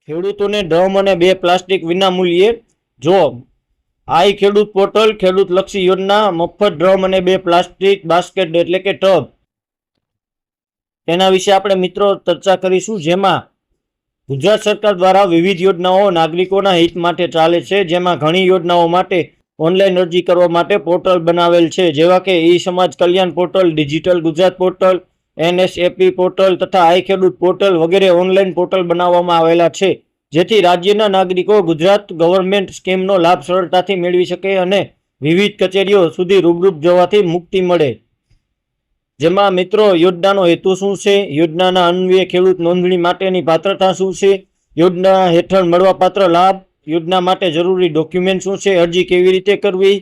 ખેડૂતોને ડ્રમ અને 2 પ્લાસ્ટિક વિનામૂલ્યે જો આઈ ખેડૂત પોર્ટલ ખેડૂત લક્ષી યોજના મફત ડ્રમ અને 2 પ્લાસ્ટિક બાસ્કેટ એટલે કે ટબ તેના વિશે આપણે મિત્રો ચર્ચા કરીશું, જેમાં ગુજરાત સરકાર દ્વારા વિવિધ યોજનાઓ નાગરિકોના હિત માટે ચાલે છે, જેમાં ઘણી યોજનાઓ માટે ઓનલાઈન અરજી કરવા માટે પોર્ટલ બનાવેલ છે, જેવા કે ઈ સમાજ કલ્યાણ portal, digital Gujarat portal, NSAP portal તથા આઈ ખેડૂત પોર્ટલ વગેરે ઓનલાઈન પોર્ટલ બનાવવામાં આવેલા છે, જેથી રાજ્યના નાગરિકો ગુજરાત ગવર્મેન્ટ સ્કીમનો લાભ સરળતાથી મેળવી શકે અને વિવિધ કચેરીઓ સુધી રૂબરૂ જવાથી મુક્તિ મળે। જેમાં મિત્રો યોજનાનો હેતુ શું છે, યોજનાના અન્વયે ખેડૂત નોંધણી માટેની પાત્રતા શું છે, યોજના હેઠળ મળવાપાત્ર લાભ, યોજના માટે જરૂરી ડોક્યુમેન્ટ શું છે, અરજી કેવી રીતે કરવી,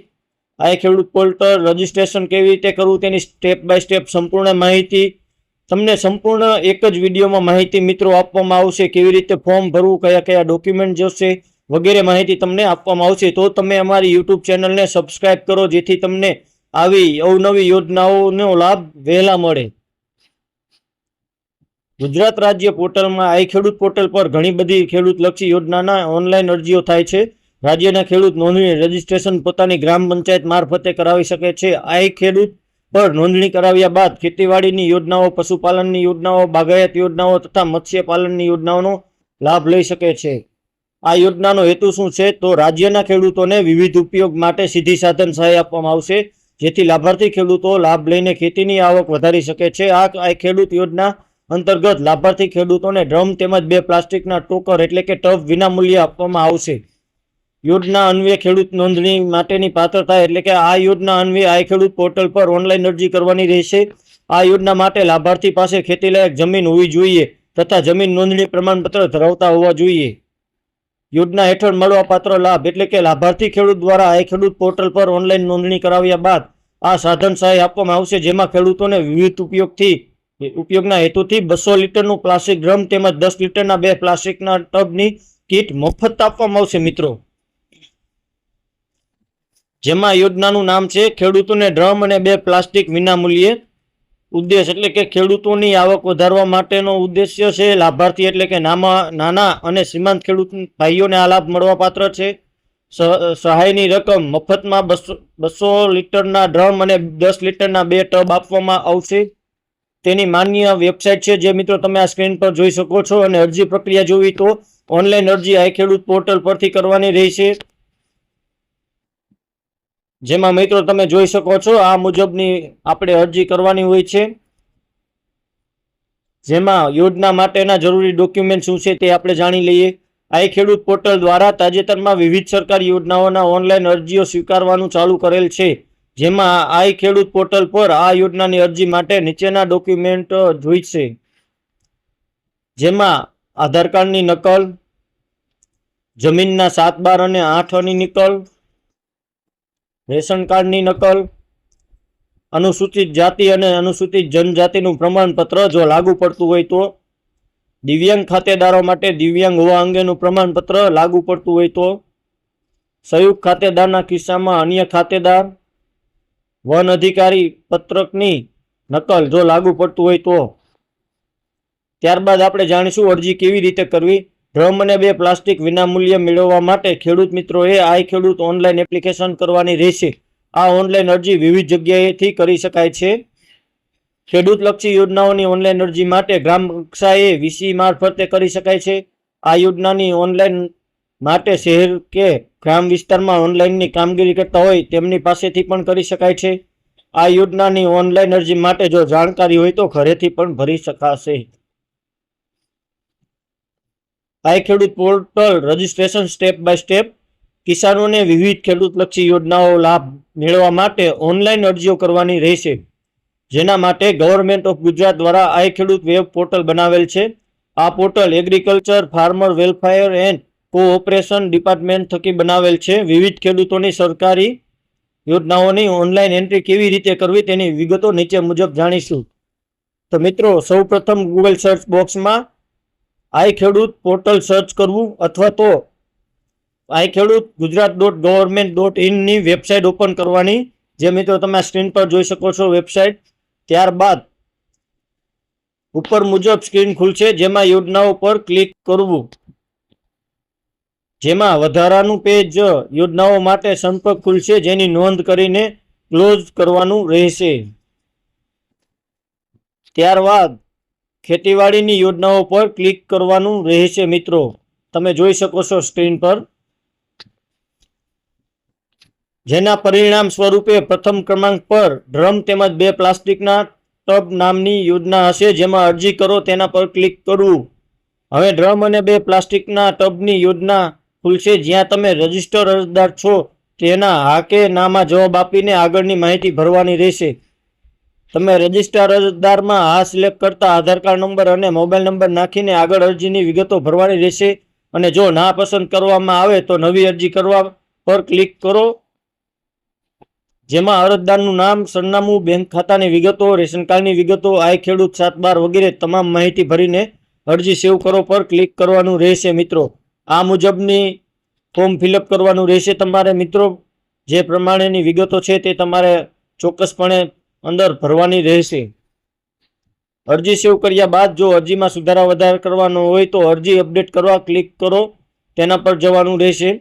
આઈ ખેડૂત પોર્ટલ રજીસ્ટ્રેશન કેવી રીતે કરવું તેની સ્ટેપ બાય સ્ટેપ સંપૂર્ણ માહિતી તમને સંપૂર્ણ એક જ વિડીયોમાં માહિતી મિત્રો આપવામાં આવશે। કેવી રીતે ફોર્મ ભરવું, કયા કયા ડોક્યુમેન્ટ જોશે વગેરે માહિતી તમને આપવામાં આવશે। તો તમે અમારી યુટ્યુબ ચેનલને સબસ્ક્રાઇબ કરો, જેથી તમને આવી અવનવી યોજનાઓનો લાભ વહેલા મળે। ગુજરાત રાજ્ય પોર્ટલમાં આઈ ખેડૂત પોર્ટલ પર ઘણી બધી ખેડૂત લક્ષી યોજનાના ઓનલાઈન અરજીઓ થાય છે। રાજ્યના ખેડૂત નોંધણી રજીસ્ટ્રેશન પોતાની ગ્રામ પંચાયત મારફતે કરાવી શકે છે। આઈ ખેડૂત પર નોંધણી કરાવ્યા બાદ ખેતીવાડીની યોજનાઓ, પશુપાલનની યોજનાઓ, બાગાયત યોજનાઓ તથા મત્સ્યપાલનની યોજનાઓનો લાભ લઈ શકે છે। આ યોજનાનો હેતુ શું છે, તો રાજ્યના ખેડૂતોને વિવિધ ઉપયોગ માટે સીધી સાધન સહાય આપવામાં આવશે, જેથી લાભાર્થી ખેડૂતો લાભ લઈને ખેતીની આવક વધારી શકે છે। આ ખેડૂત યોજના અંતર્ગત લાભાર્થી ખેડૂતોને ડ્રમ તેમજ 2 પ્લાસ્ટિકના ટોકર એટલે કે ટબ વિનામૂલ્યે આપવામાં આવશે। યોજના અન્વયે ખેડૂત નોંધણી માટેની પાત્રતા એટલે કે આ યોજના અન્વયે આઈ ખેડૂત પોર્ટલ પર ઓનલાઈન અરજી કરવાની રહેશે। આ યોજના માટે લાભાર્થી પાસે ખેતીલાયક જમીન હોવી જોઈએ તથા જમીન નોંધણી પ્રમાણપત્ર ધરાવતા હોવા જોઈએ। યોજના હેઠળ મળવાપાત્ર લાભ એટલે કે લાભાર્થી ખેડૂત દ્વારા આઈ ખેડૂત પોર્ટલ પર ઓનલાઈન નોંધણી કરાવ્યા બાદ આ સાધન સહાય આપવામાં આવશે, જેમાં ખેડૂતોને વિવિધ ઉપયોગના હેતુથી 200 લીટરનું પ્લાસ્ટિક ડ્રમ તેમજ 10 લીટરના 2 પ્લાસ્ટિકના ટબની કીટ મફત આપવામાં આવશે મિત્રો। જેમાં યોજનાનું નામ છે ખેડૂતોને ડ્રમ અને 2 પ્લાસ્ટિક વિનામૂલ્યે। ઉદ્દેશ એટલે કે ખેડૂતોની આવક વધારવા માટેનો ઉદ્દેશ્ય છે। લાભાર્થી એટલે કે નાના અને સીમાંત ખેડૂત ભાઈઓને આ લાભ મળવાપાત્ર છે। સહાયની રકમ મફતમાં 200 લીટરના ડ્રમ અને 10 લીટરના 2 ટબ આપવામાં આવશે। તેની માન્ય વેબસાઇટ છે, જે મિત્રો તમે આ સ્ક્રીન પર જોઈ શકો છો, અને અરજી પ્રક્રિયા જોવી તો ઓનલાઈન અરજી આઈ ખેડૂત પોર્ટલ પરથી કરવાની રહેશે। જેમાં મિત્રો તમે જોઈ શકો છો આ મુજબની આપણે અરજી કરવાની હોય છે। જેમાં યોજના માટેના જરૂરી ડોક્યુમેન્ટ શું છે તે આપણે જાણી લઈએ। આઈ ખેડૂત પોર્ટલ દ્વારા તાજેતરમાં વિવિધ સરકારી યોજનાઓના ઓનલાઈન અરજીઓ સ્વીકારવાનું ચાલુ કરેલ છે। જેમાં આઈ ખેડૂત પોર્ટલ પર આ યોજનાની અરજી માટે નીચેના ડોક્યુમેન્ટ જોઈશે, જેમાં આધાર કાર્ડની નકલ, જમીનના 7/12 અને 8 નકલ, રેશન કાર્ડની નકલ, અનુસૂચિત જાતિ અને અનુસૂચિત જનજાતિનું પ્રમાણપત્ર જો લાગુ પડતું હોય તો, દિવ્યાંગ ખાતેદારો માટે દિવ્યાંગ હોવા અંગેનું પ્રમાણપત્ર લાગુ પડતું હોય તો, સંયુક્ત ખાતેદારના કિસ્સામાં અન્ય ખાતેદાર, વન અધિકારી પત્રકની નકલ જો લાગુ પડતું હોય તો। ત્યારબાદ આપણે જાણીશું અરજી કેવી રીતે કરવી। ડ્રમ અને 2 પ્લાસ્ટિક વિનામૂલ્યે મેળવવા માટે ખેડૂત મિત્રોએ આઈ ખેડૂત ઓનલાઈન એપ્લિકેશન કરવાની રહેશે। આ ઓનલાઈન અરજી વિવિધ જગ્યાએથી કરી શકાય છે। ખેડૂત લક્ષી યોજનાઓની ઓનલાઈન અરજી માટે ગ્રામ કક્ષાએ વીસી મારફતે કરી શકાય છે। આ યોજનાની ઓનલાઈન માટે શહેર કે ગ્રામ વિસ્તારમાં ઓનલાઈનની કામગીરી કરતા હોય તેમની પાસેથી પણ કરી શકાય છે। આ યોજનાની ઓનલાઈન અરજી માટે જો જાણકારી હોય તો ઘરેથી પણ ભરી શકાશે। આઈ ખેડૂત portal registration step by step. કિસાનોને વિવિધ ખેડૂતલક્ષી યોજનાઓ લાભ મેળવવા માટે ઓનલાઈન અરજીઓ કરવાની રહેશે, જેના માટે ગવર્મેન્ટ ઓફ ગુજરાત દ્વારા આઈ ખેડૂત વેબ પોર્ટલ બનાવેલ છે। આ portal agriculture farmer welfare and cooperation department થકી બનાવેલ છે। વિવિધ ખેડૂતોની સરકારી યોજનાઓની ઓનલાઈન એન્ટ્રી કેવી રીતે કરવી તેની વિગતો નીચે મુજબ જાણીશું। તો મિત્રો સૌપ્રથમ ગૂગલ સર્ચ બોક્સમાં આઈ ખેડૂત પોર્ટલ સર્ચ કરવું, અથવા તો આઈ ખેડૂત ગુજરાત.gov.in ની વેબસાઇટ ઓપન કરવાની, જે મિત્રો તમે સ્ક્રીન પર જોઈ શકો છો વેબસાઇટ। ત્યારબાદ ઉપર મુજબ સ્ક્રીન ખુલશે, જેમાં યોજનાઓ પર ક્લિક કરવું। જેમાં વધારાનું પેજ યોજનાઓ માટે સંપર્ક ખુલશે, જેની નોંધ કરીને ક્લોઝ કરવાનું રહેશે. ત્યારબાદ ખેતીવાડીની યોજનાઓ પર ક્લિક કરવાનું રહેશે. મિત્રો તમે જોઈ શકો છો સ્ક્રીન પર, જેના પરિણામ સ્વરૂપે પ્રથમ ક્રમાંક પર ડ્રમ તેમજ 2 પ્લાસ્ટિકના ટબ નામની યોજના હશે, જેમાં અરજી કરો તેના પર ક્લિક કરવું. હવે ડ્રમ અને 2 પ્લાસ્ટિકના ટબની યોજના ખુલશે, જ્યાં તમે રજિસ્ટર અરજદાર છો તેના હા કે નામાં જવાબ આપીને આગળની માહિતી ભરવાની રહેશે. તમે રજિસ્ટર અરજદારમાં હા સિલેક્ટ કરતા આધાર કાર્ડ નંબર અને મોબાઈલ નંબર નાખીને આગળ અરજીની વિગતો ભરવાની રહેશે. અને જો ના પસંદ કરવામાં આવે તો નવી અરજી કરવા પર ક્લિક કરો, જેમાં અરજદારનું નામ, સરનામું, બેંક ખાતાની વિગતો, રેશન કાર્ડની વિગતો, આઈ ખેડૂત 7/12 વગેરે તમામ માહિતી ભરીને અરજી સેવ કરો પર ક્લિક કરવાનું રહેશે. મિત્રો આ મુજબની ફોર્મ ફિલઅપ કરવાનું રહેશે તમારે. મિત્રો જે પ્રમાણેની વિગતો છે તે તમારે ચોક્કસપણે અંદર ભરવાની રહેશે. અરજી સેવ કર્યા બાદ જો અરજીમાં સુધારા વધારા કરવાનો હોય તો અરજી અપડેટ કરવા ક્લિક કરો, તેના પર જવાનું રહેશે.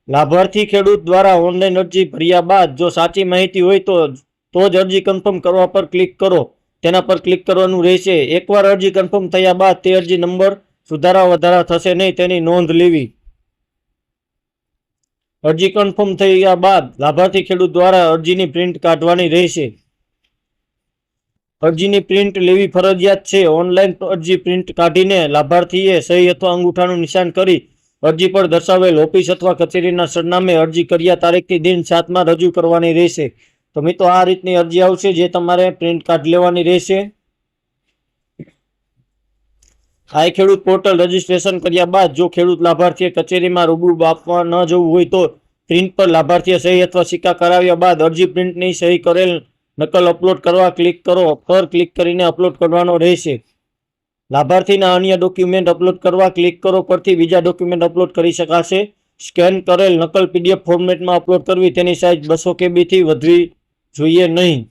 લાભાર્થી ખેડૂત દ્વારા ઓનલાઈન અરજી ભર્યા બાદ જો સાચી માહિતી હોય તો જ અરજી કન્ફર્મ કરવા પર ક્લિક કરો, તેના પર ક્લિક કરવાનું રહેશે. એકવાર અરજી કન્ફર્મ થયા બાદ તે અરજી નંબર સુધારા વધારા થશે નહીં, તેની નોંધ લેવી. અરજી કન્ફર્મ થયા બાદ લાભાર્થી ખેડૂત દ્વારા અરજીની પ્રિન્ટ કાઢવાની રહેશે. અરજીની પ્રિન્ટ લેવી ફરજિયાત છે. ઓનલાઈન અરજી પ્રિન્ટ કાઢીને લાભાર્થીએ સહી અથવા અંગૂઠાનું નિશાન કરી અરજી પર દર્શાવેલ ઓફિસ અથવા કચેરીના સરનામે અરજી કર્યા તારીખથી દિન 7માં રજૂ કરવાની રહેશે. તો મિત્રો આ રીતની અરજી આવશે, જે તમારે પ્રિન્ટ કાઢી લેવાની રહેશે. આઈ ખેડૂત પોર્ટલ રજીસ્ટ્રેશન કર્યા બાદ જો ખેડૂત લાભાર્થીએ કચેરીમાં રૂબરૂ આપવા ન જવું હોય તો પ્રિન્ટ પર લાભાર્થીએ સહી અથવા સિક્કા કરાવ્યા બાદ અરજી પ્રિન્ટની સહી કરેલ નકલ અપલોડ કરવા ક્લિક કરો પર ક્લિક કરીને અપલોડ કરવાનો રહેશે. લાભાર્થીના અન્ય ડોક્યુમેન્ટ અપલોડ કરવા ક્લિક કરો પરથી બીજા ડોક્યુમેન્ટ અપલોડ કરી શકાશે. સ્કેન કરેલ નકલ પીડીએફ ફોર્મેટમાં અપલોડ કરવી. તેની સાઇઝ 200 KB થી વધવી જોઈએ નહીં.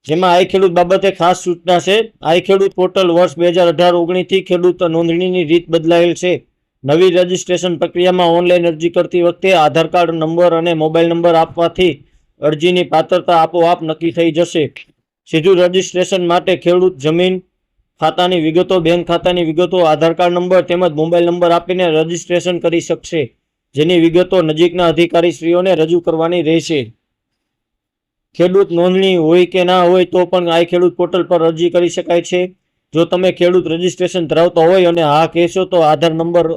જેમાં આઈ ખેડૂત બાબતે ખાસ સૂચના છે. આઈ ખેડૂત પોર્ટલ વર્ષ 2018-19 થી ખેડૂત નોંધણીની રીત બદલાયેલ છે. નવી રજીસ્ટ્રેશન પ્રક્રિયામાં ઓનલાઈન અરજી કરતી વખતે આધાર કાર્ડ નંબર અને મોબાઈલ નંબર આપવાથી અરજીની પાત્રતા આપોઆપ નક્કી થઈ જશે. સીધું રજીસ્ટ્રેશન માટે ખેડૂત જમીન ખાતાની વિગતો, બેંક ખાતાની વિગતો, આધાર કાર્ડ નંબર તેમજ મોબાઈલ નંબર આપીને રજીસ્ટ્રેશન કરી શકશે, જેની વિગતો નજીકના અધિકારીશ્રીઓને રજૂ કરવાની રહેશે. ખેડૂત નોંધણી હોય કે ના હોય તો પણ આઈ ખેડૂત પોર્ટલ પર અરજી કરી શકાય છે. જો તમે ખેડૂત રજીસ્ટ્રેશન ધરાવતા હોય અને હા કહેશો તો આધાર નંબર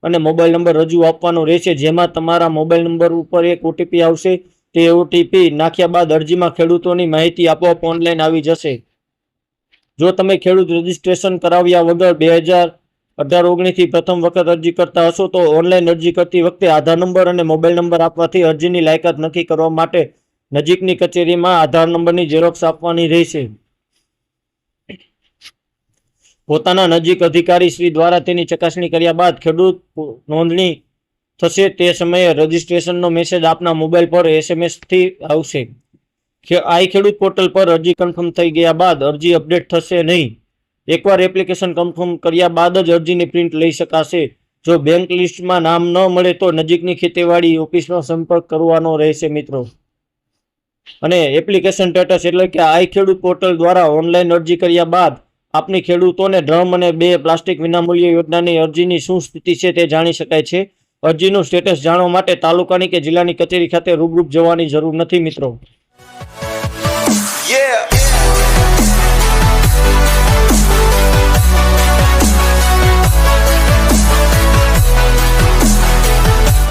અને મોબાઈલ નંબર રજૂ આપવાનો રહેશે, જેમાં તમારા મોબાઈલ નંબર ઉપર એક ઓટીપી આવશે. તે ઓટીપી નાખ્યા બાદ અરજીમાં ખેડૂતોની માહિતી આપોઆપ ઓનલાઈન આવી જશે. જો તમે ખેડૂત રજીસ્ટ્રેશન કરાવ્યા વગર 2018-19 થી પ્રથમ વખત અરજી કરતા હશો તો ઓનલાઈન અરજી કરતી વખતે આધાર નંબર અને મોબાઈલ નંબર આપવાથી અરજીની લાયકાત નક્કી કરવા માટે નજીકની કચેરીમાં આધાર નંબરની ઝેરોક્ષ આપવાની રહેશે. પોતાના નજીક અધિકારી શ્રી દ્વારા તેની ચકાસણી કર્યા બાદ ખેડૂત નોંધણી થશે. તે સમયે રજીસ્ટ્રેશનનો મેસેજ આપના મોબાઈલ પર SMS થી આવશે. આઈ ખેડૂત પોર્ટલ પર અરજી કન્ફર્મ થઈ ગયા બાદ અરજી અપડેટ થશે નહીં. એકવાર એપ્લિકેશન કન્ફર્મ કર્યા બાદ જ અરજીની પ્રિન્ટ લઈ શકાશે. જો બેંક લિસ્ટમાં નામ ન મળે તો નજીકની ખેતીવાડી ઓફિસનો સંપર્ક કરવાનો રહેશે. મિત્રો અને એપ્લિકેશન સ્ટેટસ એટલે કે આઈ ખેડૂત પોર્ટલ દ્વારા ઓનલાઈન અરજી કર્યા બાદ આપની ખેડૂતોને ડ્રમ અને 2 પ્લાસ્ટિક વિનામૂલ્ય યોજનાની અરજીની શું સ્થિતિ છે તે જાણી શકાય છે. અરજીનું સ્ટેટસ જાણવા માટે તાલુકાની કે જિલ્લાની કચેરી ખાતે રૂબરૂ જવાની જરૂર નથી. મિત્રો Yeah.